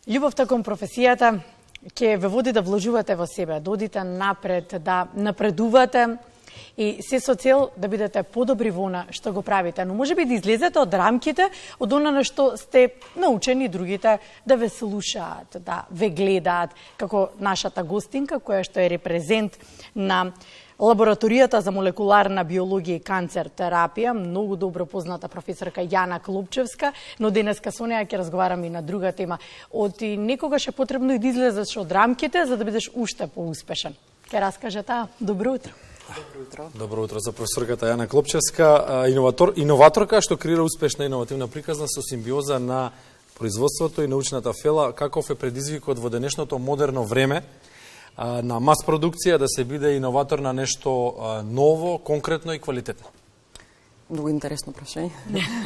Љубовта кон професијата ќе ве води да вложувате во себе, да одите напред, да напредувате и се со цел да бидете подобри во она што го правите. Но можеби да излезете од рамките од она на што сте научени другите да ве слушаат, да ве гледаат, како нашата гостинка која што е репрезент на Лабораторијата за молекуларна биологија и канцер терапија, многу добро позната професорка Јана Клопчевска, но денеска со неја ќе разговараме и на друга тема. Оти некогаш е потребно и да излезеш од рамките за да бидеш уште поуспешен. Ке раскаже таа. Добро утро. Добро утро. Добро утро за професорката Јана Клопчевска, иноваторка што креира успешна иновативна приказна со симбиоза на производството и научната фела, каков е предизвикот во денешното модерно време на мас продукција да се биде иноватор на нешто ново, конкретно и квалитетно? Многу интересно прашање.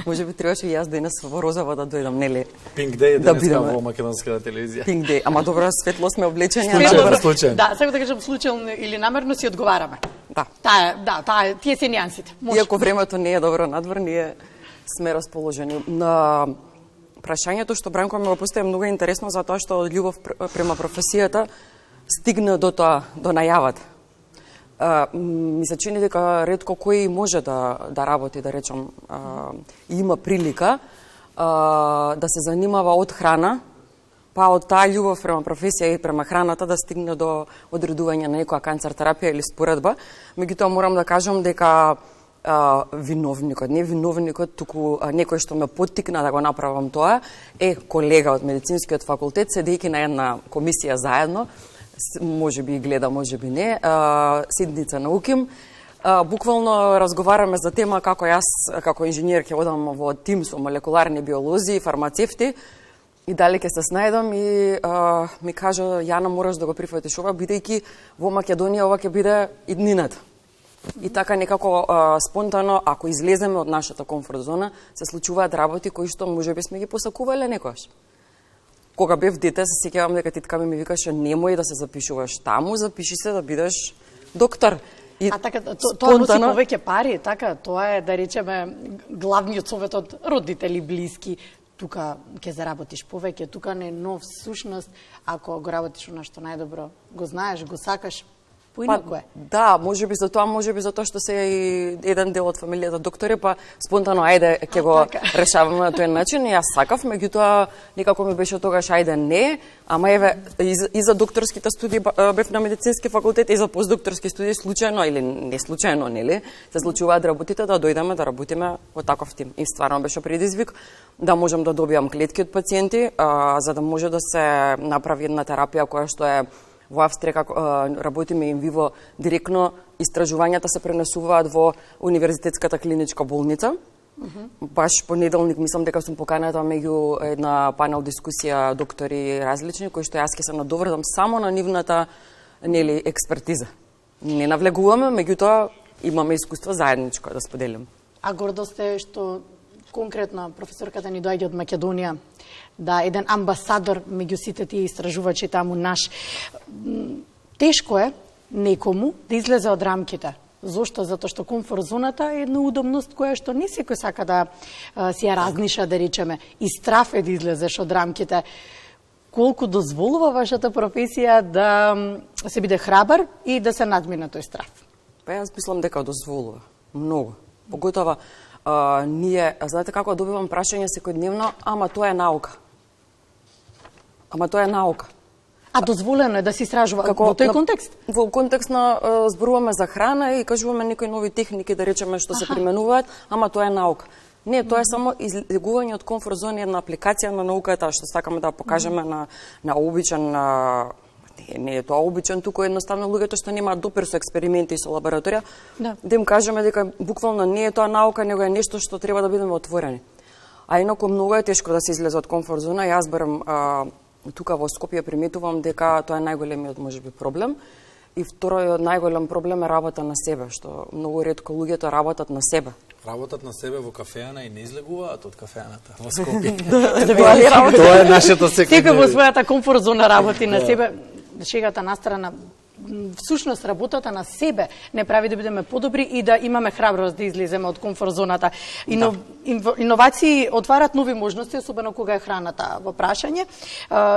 Може би требаше и јас денес во розова да дојдам, нели? Pink Day е да денеска во македонската телевизија. Pink Day, ама добро, светло сме облечени. Случајно. Да, сега да кажам случајно или намерно си одговараме. Да. Тие се нијансите. Иако времето не е добро надвор, ние сме расположени. На прашањето што Бранко ме го постави многу интересно затоа што од љубов према професијата стигна до тоа, до најавата. Ми се чини дека ретко кој може да работи, да речам, има прилика да се занимава од храна, па од таа љубов према професија и према храната да стигне до одредување на некоја канцер терапија или споредба. Меѓутоа морам да кажам дека виновникот, не виновникот, туку некој што ме поттикна да го направам тоа, е колега од медицинскиот факултет, седејќи на една комисија заедно, може би гледа, може би не, Седница на УКИМ. Буквално разговараме за тема како јас, како инженер, ќе одам во тим со молекуларни биолози и фармацевти и дали ќе се снајдам и ми кажа, Јана, мораш да го прифатиш ова, бидејќи во Македонија ова ќе биде иднината. И така некако спонтано, ако излеземе од нашата комфорт зона, се случуваат работи кои што можеби сме ги посакувале некојаш. Кога бев дете, се сеќавам дека титка ми викаше немој да се запишуваш таму, запиши се да бидеш доктор. И така, тоа носи повеќе пари, така, тоа е, да речеме, главниот совет од родители, блиски. Тука ќе заработиш повеќе, тука не е нов сушност, ако го работиш она што најдобро го знаеш, го сакаш, поинаку е. Да, можеби затоа што се и еден дел од фамилијата доктори, па спонтано ајде ќе го решаваме на тој начин. И јас сакав, меѓутоа некако ми беше тогаш ајде не, ама еве и за докторските студии бев на медицински факултет и за постдокторски студии случајно или не случајно, нели, се случуваат работите да дојдеме да работиме во таков тим. И стварно беше предизвик да можам да добијам клетки од пациенти, за да може да се направи една терапија која што е во Австрија, како работиме ин виво директно, истражувањата се пренесуваат во Универзитетската клиничка болница. Баш понеделник мислам дека сум поканата меѓу една панел дискусија доктори различни, кои што јас ќе се надоврдам само на нивната, нели, експертиза. Не навлегуваме, меѓутоа имаме искуство заедничко да споделим. А гордо сте што конкретно професорката ни доаѓа од Македонија, да еден амбасадор меѓу сите тие истражувачи таму наш. Тешко е некому да излезе од рамките. Зошто? Затоа што комфорт зоната е една удобност која што не секој сака да си ја разниша, да речеме. И страф е да излезеш од рамките. Колку дозволува вашата професија да се биде храбар и да се надмине тој страф? Па јас мислам дека дозволува. Многу. Поготоа ние, знаете како добивам прашање секојдневно, ама тоа е наука. А дозволено е да се истражува во тој контекст? Во контекст на зборуваме за храна и кажуваме некои нови техники, да речеме, што се применуваат, ама тоа е наука. Не, тоа е само излегување од комфорт зона, една апликација на науката, што сакаме да покажеме на обичен, не е тоа обичен, туку едноставно луѓето што немаат допир со експерименти и со лабораторија, да им кажеме дека буквално не е тоа наука, него е нешто што треба да бидеме отворени. А инаку многу е тешко да се излезе од комфорт зона. Јас барам тука во Скопје приметувам дека тоа е најголемиот можеби проблем. И вториот најголем проблем е работа на себе, што многу ретко луѓето работат на себе. Работат на себе во кафеана и не излегуваат од кафеаната во Скопје. Тоа е нашето секојдневие. Секој во својата комфорт зона работи на себе. Шегата настрана, всушност работата на себе не прави да бидеме подобри и да имаме храброст да излеземе од комфорт зоната. Иновации отварат нови можности, особено кога е храната во прашање.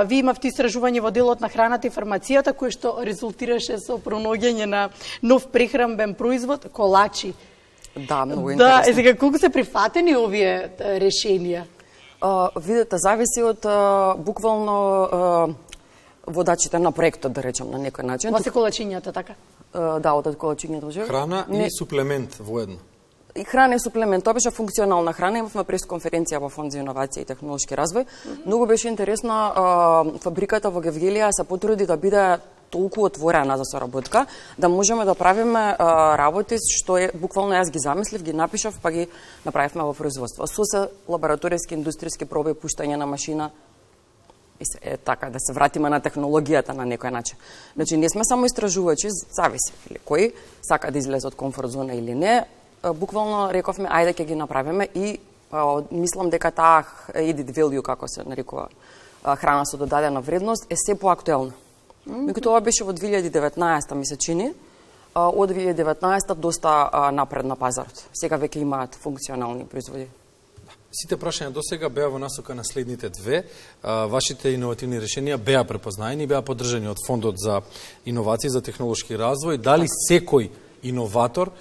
Ви имавте истражување во делот на храната и фармацијата, кој што резултираше со пронаоѓање на нов прехранбен производ, колачи. Да, многу интересно. Да, сега колку се прифатени овие решенија? Видете, зависи од буквално водачите на проектот, да речем, на некој начин. Ова се колачињата, така? Да, од колачињата во Храна и суплемент воедно. И храна и суплемент, тоа беше функционална храна. Имавме пресконференција во Фонд за инновација и технолошки развој. Многу беше интересно, фабриката во Гевгелија се потруди да биде толку отворена за соработка, да можеме да правиме работи што е буквално јас ги замислив, ги напишав, па ги направивме во производство. Со се лабораториски, индустријски проби, пуштање на машина, и се, така, да се вратиме на технологијата на некој начин. Значи, не сме само истражувачи, зависи или кој сака да излезе од комфорт зона или не. Буквално рековме, ајде ќе ги направиме и мислам дека таа added value, како се нарекува, храна со додадена вредност, е се поактуелна. Меѓутоа, ова беше во 2019, ми се чини. Од 2019 доста напред на пазарот. Сега веќе имаат функционални производи. Сите прашања до сега беа во насока на следните две. Вашите иновативни решенија беа препознаени, беа поддржани од Фондот за иновации за технолошки развој. Дали секој иноватор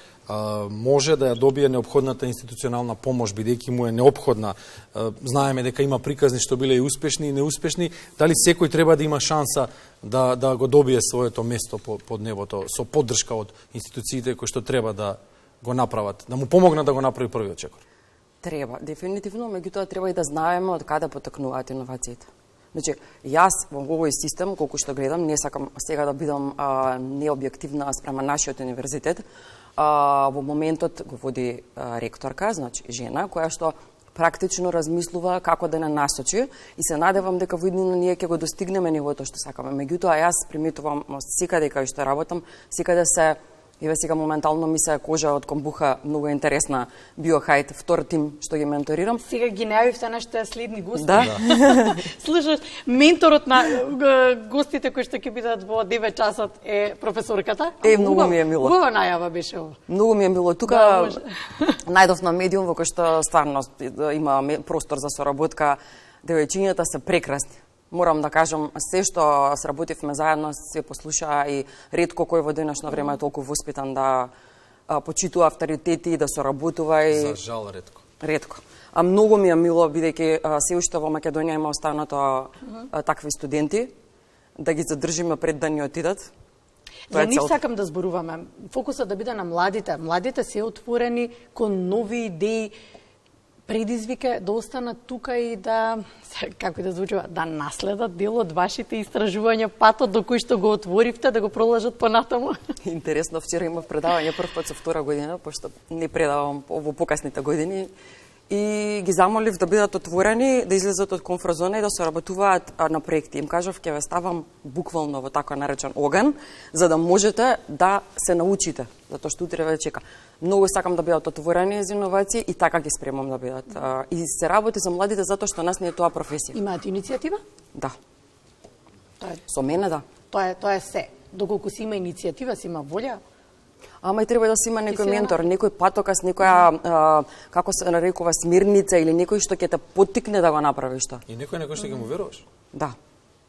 може да ја добие неопходната институционална помош, бидејќи му е неопходна? Знаеме дека има приказни што биле и успешни и неуспешни. Дали секој треба да има шанса да го добие своето место под небото со поддршка од институциите кои што треба да го направат, да му помогнат да го направи првиот чекор? Треба, дефинитивно, меѓутоа треба и да знаеме од каде потекнуваат иновациите. Значи, јас во овој систем, колку што гледам, не сакам сега да бидам необјективна спрема нашиот универзитет. Во моментот го води ректорка, значи жена, која што практично размислува како да не насочи и се надевам дека во иднина ние ќе го достигнеме нивото што сакаме. Меѓутоа, јас приметувам секаде кај што работам, секаде се Еве сега моментално ми се кожа од комбуха, многу интересна биохајт, втор тим што ги менторирам. Сега ги најавивте нашите следни гости. Да. Слушаш, менторот на гостите кои што ќе бидат во 9 часот е професорката. Многу ми е мило. Убава најава беше ова. Многу ми е мило. Тука најдов на медиум во кој што стварно има простор за соработка. Девојчињата се прекрасни. Морам да кажам, се што сработивме заедно се послуша и ретко кој во денешно време е толку воспитан да почитува авторитети, да соработува и... За жал ретко. Ретко. А многу ми е мило, бидејќи се уште во Македонија има останато такви студенти, да ги задржиме пред да ни отидат. За нив сакам да зборуваме. Фокусот да биде на младите. Младите се отворени кон нови идеи, предизвика да останат тука и да, како да звучува, да наследат дел од вашите истражувања, патот до кој што го отворивте, да го продолжат понатаму. Интересно, вчера имав предавање прв пат со втора година, пошто не предавам во покасните години, и ги замолив да бидат отворени, да излезат од комфорт зона и да соработуваат на проекти. Им кажав, ќе ве ставам буквално во така наречен оган, за да можете да се научите, затоа што утре ве чека. Многу сакам да бидат отворени за иновации и така ги спремам да бидат. И се работи за младите затоа што нас не е тоа професија. Имаат иницијатива? Да. Со мене, да. Тоа е се. Доколку си има иницијатива, си има волја. Ама и треба да си има некој ментор, некој патокас, некоја, како се нарекува, смирница или некој што ќе те поттикне да го направиш тоа. И некој што ќе му веруваш? Да.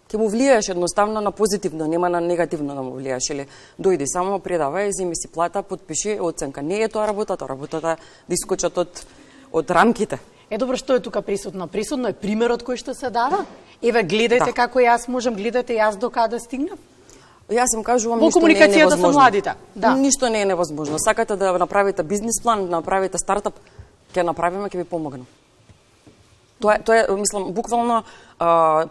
Ќе му влијаш едноставно на позитивно, нема на негативно да му влијаш. Или дојди само, предавај, земи си плата, потпиши, оценка. Не е тоа работата да искочат од рамките. Е, добро, што е тука присутно? Присутно е примерот кој што се дава. Еве, гледајте како јас можам, гледајте јас до каде стигнав. Јас им кажувам, во ништо не е невозможно. комуникацијата со младите. Да. Ништо не е невозможно. Сакате да направите бизнис план, да направите стартап, ќе направиме, ќе ви помогнам. Тоа е, мислам, буквално,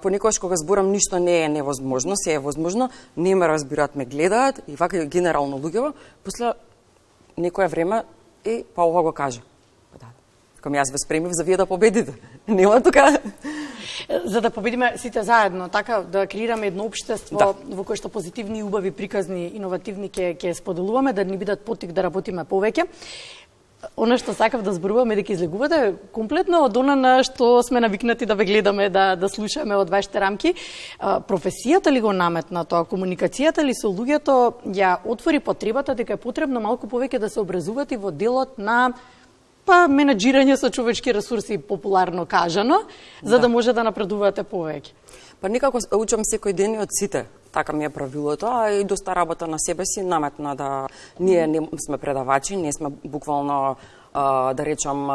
понекогаш кога зборам, ништо не е невозможно, се е возможно, не ме разбираат, ме гледаат, и вака генерално луѓево, после некое време, па ова го кажа. Кам јас ве спремив за вие да победите. Нема тука. За да победиме сите заедно, така да креираме едно општество во кое што позитивни и убави приказни, иновативни ќе споделуваме, да ни бидат поттик да работиме повеќе. она што сакав да зборуваме дека излегувате комплетно од она на што сме навикнати да ве гледаме, да слушаме од вашите рамки. Професијата ли го наметна тоа, комуникацијата ли со луѓето ја отвори потребата дека е потребно малку повеќе да се образувате во делот на менаџирање со човечки ресурси, популарно кажано, за да може да напредувате повеќе? Некако учам секој ден и од сите. Така ми е правилото, а и доста работа на себе си наметна да ние не сме предавачи, не сме буквално да речам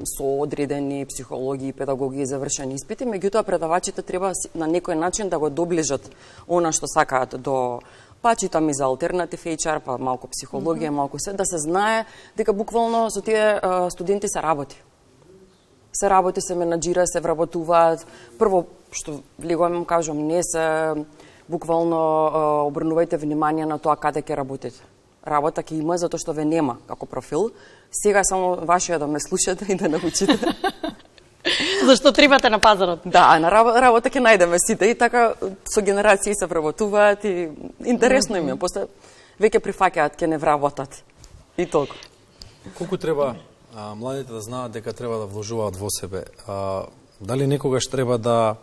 со одредени психологи и педагоги и завршени испити, меѓутоа предавачите треба на некој начин да го доближат она што сакаат до читам и за алтернатив HR, малку психологија, малку се, да се знае дека буквално со тие студенти се работи. Се менаџира, се вработуваат. Прво што влегувам, кажам, не се буквално обрнувајте внимание на тоа каде ќе работите. Работа ќе има затоа што ве нема како профил. Сега само ваше да ме слушате и да научите. Зашто требате на пазарот? Да, на работа ќе најдеме сите и така со генерации се вработуваат и интересно им е. После веќе прифаќаат ќе не вработат. И толку. Колку треба младите да знаат дека треба да вложуваат во себе? Дали некогаш треба да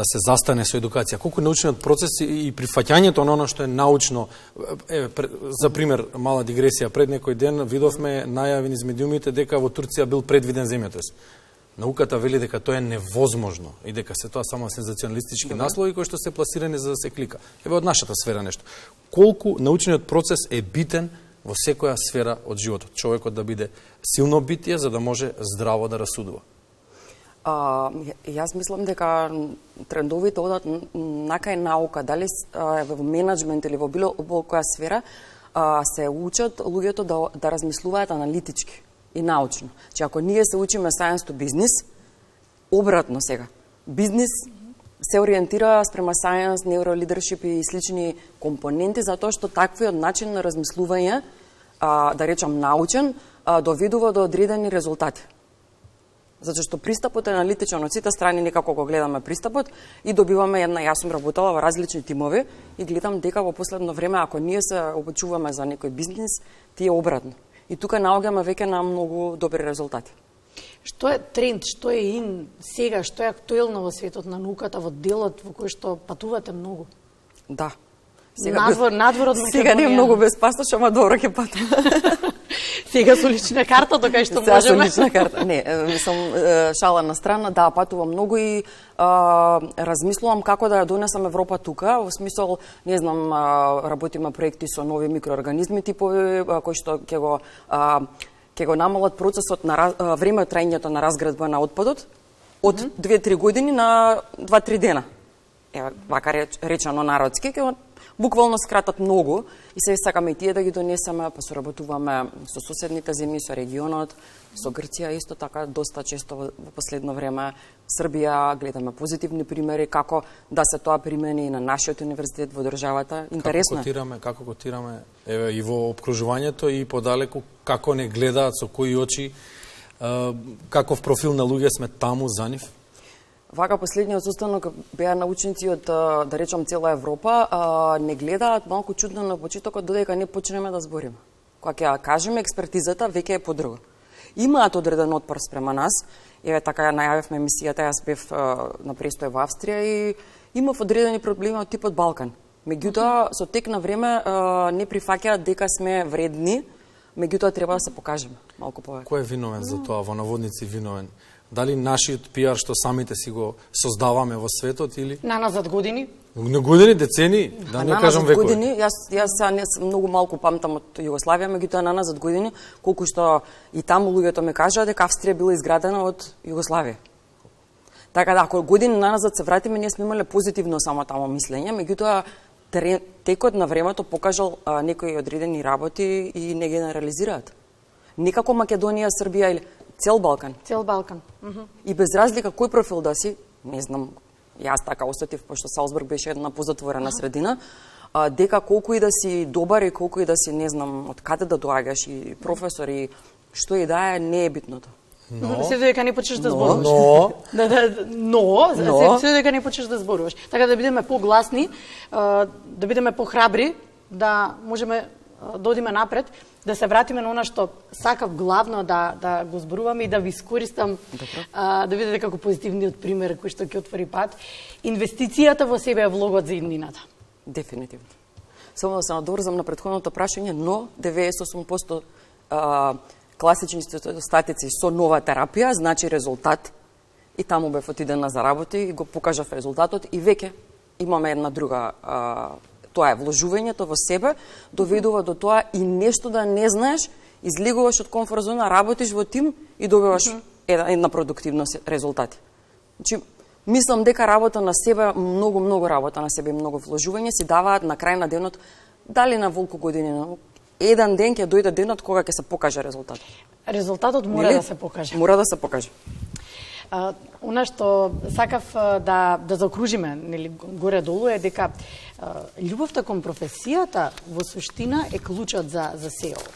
се застане со едукација? Колку научниот процес и прифаќањето на оно што е научно? За пример, мала дигресија, пред некој ден видовме најави низ медиумите дека во Турција бил предвиден земјотрес. Науката вели дека тоа е невозможно и дека се тоа само сензационалистички наслови кои што се пласирани за да се клика. Еве од нашата сфера нешто. Колку научниот процес е битен во секоја сфера од животот? Човекот да биде силно битие за да може здраво да расудува. Јас мислам дека трендовите одат накај наука, дали во менеджмент или во било која сфера, се учат луѓето да размислуваат аналитички и научно. Че ако ние се учиме science to business, обратно сега. Бизнис се ориентира спрема science, neurolleadership и слични компоненти, затоа што таквиот начин на размислување, да речам научен, доведува до одредени резултати. Затоа што пристапот е аналитичен од сите страни, некако го гледаме пристапот и добиваме една, јас сум работела во различни тимови и гледам дека во последно време, ако ние се обучуваме за некој бизнис, ти е обратно. И тука наоѓаме веќе на многу добри резултати. Што е тренд, што е ин сега, што е актуелно во светот на науката, во делот во кој што патувате многу? Да. Надвор од Македонија. Сега не е многу безпастош, ама добро ќе патувам. Сега со лична карта, тока што можеме. Сега со лична карта. Не, сум шала на страна, да, патувам многу и размислувам како да ја донесам Европа тука, во смисол, не знам, работиме проекти со нови микроорганизми типови, кои што ќе го намалат процесот на време трајањето на разградба на отпадот од 2-3 години на 2-3 дена. Вака речено народски, ќе буквално скратат многу и се сакаме и тие да ги донесеме, па соработуваме со соседните земји, со регионот, со Грција исто така доста често во последно време. Србија гледаме позитивни примери како да се тоа примени и на нашиот универзитет во државата. Интересно е. Како котираме еве и во опкружувањето и подалеку како не гледаат со кои очи, каков профил на луѓе сме таму за нив? Вака последниот состанок беа научници од, да речам, цела Европа, не гледаат малку чудно на почетокот додека не почнеме да збориме. Кога ќе кажеме експертизата, веќе е подруго. Имаат одреден отпор спрема нас. Еве така ја најавивме емисијата, јас бев на престој во Австрија и имав одредени проблеми од типот Балкан. Меѓутоа, со тек на време не прифаќаат дека сме вредни, меѓутоа треба да се покажеме малку повеќе. Кој е виновен за тоа, во наводници виновен? Дали нашиот пиар што самите си го создаваме во светот или наназад години? На години, децени, да не кажам векови. Години, јас не многу малку памтам од Југославија, меѓутоа наназад години, колку што и таму луѓето ме кажаа дека Австрија била изградена од Југославија. Така да, ако години наназад се вратиме, ние сме имале позитивно само тамо мислење, меѓутоа текот на времето покажал некои одредени работи и не генерализираат. Некако Македонија, Србија или цел Балкан. Цел Балкан. И без разлика кој профил да си, не знам, јас така осетив, пошто Салцбург беше една позатворена средина, дека колку и да си добар и колку и да си, не знам, од каде да доаѓаш и професор и што и да е, не е битното. Се дека не почнеш да зборуваш. Се дека не почнеш да зборуваш. Така да бидеме погласни, да бидеме похрабри, да можеме да одиме напред, да се вратиме на она што сакав главно да го зборуваме и да ви искористам да видите како позитивниот пример кој што ќе отвори пат. Инвестицијата во себе е влогот за иднината. Дефинитивно. Само да се надоврзам на претходното прашање, но 98% класични статици со нова терапија значи резултат. И таму бев отидена за работа и го покажав резултатот и веќе имаме една друга тоа е вложувањето во себе доведува до тоа и нешто да не знаеш, излегуваш од комфорт зона, работиш во тим и добиваш една продуктивност резултати. Значи мислам дека работа на себе, многу работа на себе и многу вложување си даваат на крај на денот, дали на волку години, еден ден ќе дојде денот кога ќе се покаже резултатот. Резултатот мора да се покаже. Мора да се покаже. Она што сакав да заокружиме, нели, горе-долу е дека љубовта кон професијата во суштина е клучот за се ова.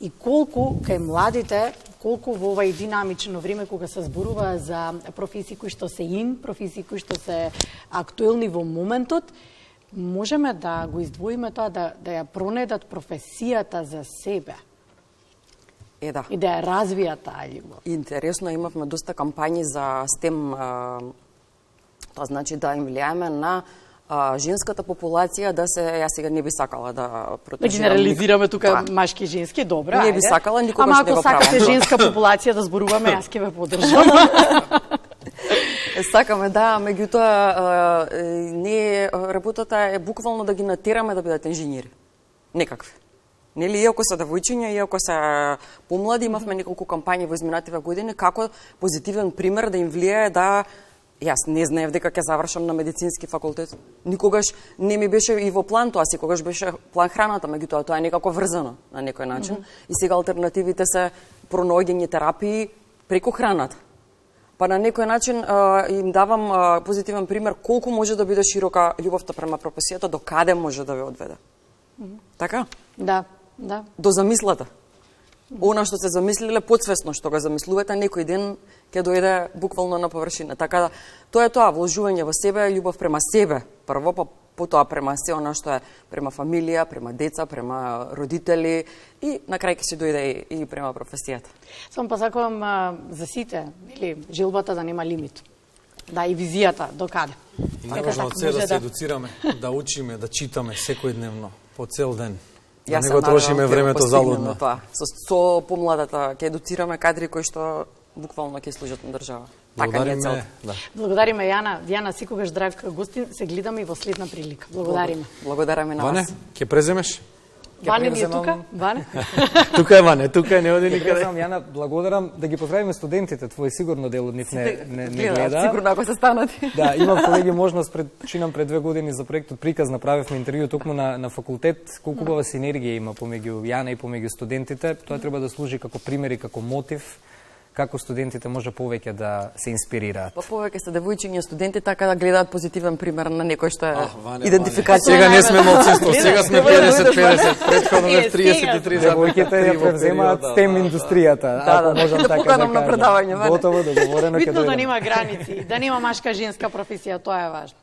И колку кај младите, колку во ова динамично време кога се зборува за професии кои што се професии кои што се актуелни во моментот, можеме да го издвоиме тоа да ја пронедат професијата за себе. Да. И да ја развијат таа љубов. Интересно, имавме доста кампањи за STEM, тоа значи да им влијаеме на женската популација да се, јас сега не би сакала да протежирам. Да генерализираме тука машки и женски, добро, не би сакала, никогаш не го правам. Ама ако сакате женска популација да зборуваме, јас ќе ве поддржам. Сакаме, да, меѓутоа не работата е буквално да ги натераме да бидат инженери. Некакви. Нели, иако се девојчиња, иако се помлади, имавме неколку кампањи во изминативе години како позитивен пример да им влијае да јас не знаев дека ќе завршам на медицински факултет. Никогаш не ми беше и во план тоа, секогаш беше план храната, меѓутоа тоа е некако врзано на некој начин. И сега алтернативите се пронаоѓање терапии преку храната. Па на некој начин им давам позитивен пример колку може да биде широка љубовта према професијата, до каде може да ве одведе. Така? Да. До замислата. Она што се замислиле подсвесно што го замислувате, некој ден ќе дојде буквално на површина. Така да, тоа е тоа, вложување во себе, љубов према себе, прво, па потоа према се она што е према фамилија, према деца, према родители и на крај ќе се дојде и према професијата. Само посакувам за сите, или желбата да нема лимит. Да, и визијата до каде. И најважно од се да се едуцираме, да учиме, да читаме секојдневно, по цел ден. Да не го трошиме времето залудно. Со помладата ќе едуцираме кадри кои што буквално ќе служат на држава. Така не е целта. Да. Благодариме, Јана. Дијана, секогаш драг гостин, се гледаме и во следна прилика. Благодариме. Благодараме на вас. Ване, ќе преземеш? Ване ми е тука? Ване? Тука е Ване, тука не оди никаде. Јана, благодарам, да ги поздравиме студентите, твои сигурно дел од нив не гледа. Сигурно ако се станати. Да, имав колеги можност пред 2 години за проектот Приказ, направивме интервју токму на факултет, колку убава синергија има помеѓу Јана и помеѓу студентите. Тоа треба да служи како пример и како мотив како студентите може повеќе да се инспирираат. Па повеќе се девојчиња студенти така да гледаат позитивен пример на некој што е идентификација. Сега не сме малцинство, сега сме 50-50, претходно бе 33 за девојките ја превземаат STEM индустријата, ако можам така да кажам. Готово, договорено ќе Битно да нема граници, да нема машка женска професија, тоа е важно.